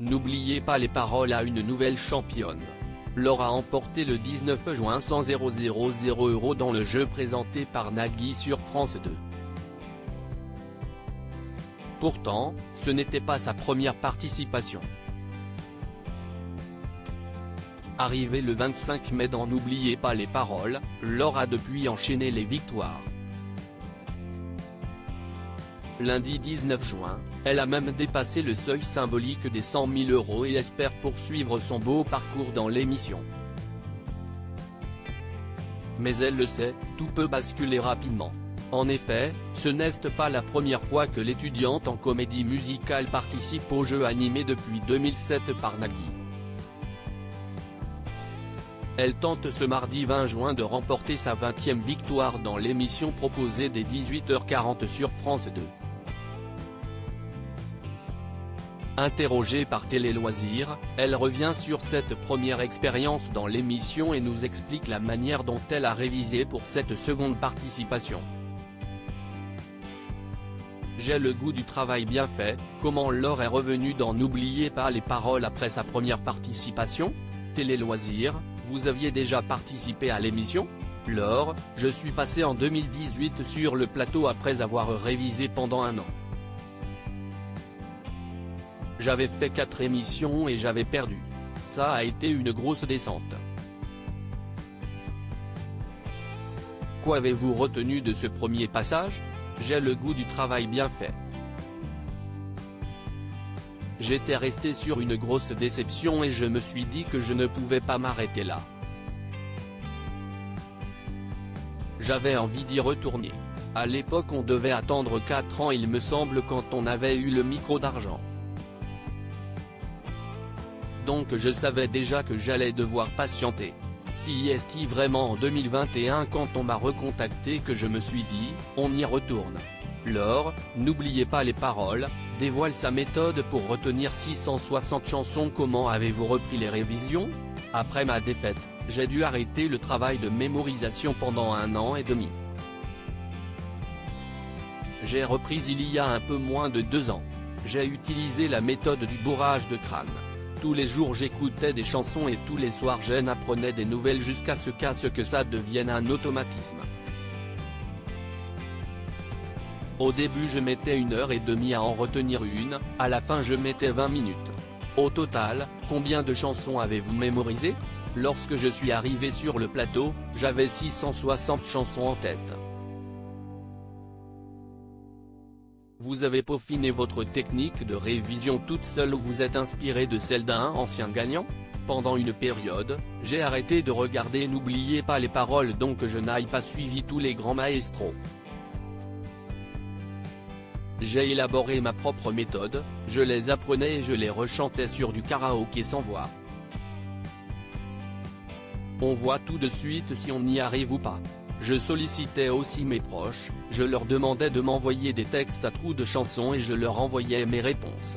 N'oubliez pas les paroles à une nouvelle championne. Laure a emporté le 19 juin 100 000 € dans le jeu présenté par Nagui sur France 2. Pourtant, ce n'était pas sa première participation. Arrivé le 25 mai dans N'oubliez pas les paroles, Laure a depuis enchaîné les victoires. Lundi 19 juin, elle a même dépassé le seuil symbolique des 100 000 € et espère poursuivre son beau parcours dans l'émission. Mais elle le sait, tout peut basculer rapidement. En effet, ce n'est pas la première fois que l'étudiante en comédie musicale participe au jeu animé depuis 2007 par Nagui. Elle tente ce mardi 20 juin de remporter sa 20e victoire dans l'émission proposée dès 18h40 sur France 2. Interrogée par Télé Loisirs, elle revient sur cette première expérience dans l'émission et nous explique la manière dont elle a révisé pour cette seconde participation. J'ai le goût du travail bien fait. Comment Laure est revenue dans N'oubliez pas les paroles après sa première participation? Télé Loisirs, vous aviez déjà participé à l'émission? Laure, je suis passée en 2018 sur le plateau après avoir révisé pendant un an. J'avais fait 4 émissions et j'avais perdu. Ça a été une grosse descente. Qu'avez-vous retenu de ce premier passage? J'ai le goût du travail bien fait. J'étais resté sur une grosse déception et je me suis dit que je ne pouvais pas m'arrêter là. J'avais envie d'y retourner. À l'époque on devait attendre 4 ans il me semble quand on avait eu le micro d'argent. Donc je savais déjà que j'allais devoir patienter. Si est vraiment en 2021 quand on m'a recontacté que je me suis dit, on y retourne. Laure, N'oubliez pas les paroles, dévoile sa méthode pour retenir 660 chansons. Comment avez-vous repris les révisions? Après ma défaite, j'ai dû arrêter le travail de mémorisation pendant 1 an et demi. J'ai repris il y a un peu moins de 2 ans. J'ai utilisé la méthode du bourrage de crâne. Tous les jours j'écoutais des chansons et tous les soirs j'en apprenais des nouvelles jusqu'à ce que ça devienne un automatisme. Au début je mettais 1h30 à en retenir une, à la fin je mettais 20 minutes. Au total, combien de chansons avez-vous mémorisé? Lorsque je suis arrivé sur le plateau, j'avais 660 chansons en tête. Vous avez peaufiné votre technique de révision toute seule ou vous êtes inspiré de celle d'un ancien gagnant? Pendant une période, j'ai arrêté de regarder N'oubliez pas les paroles donc je n'ai pas suivi tous les grands maestros. J'ai élaboré ma propre méthode, je les apprenais et je les rechantais sur du karaoké sans voix. On voit tout de suite si on y arrive ou pas. Je sollicitais aussi mes proches, je leur demandais de m'envoyer des textes à trous de chansons et je leur envoyais mes réponses.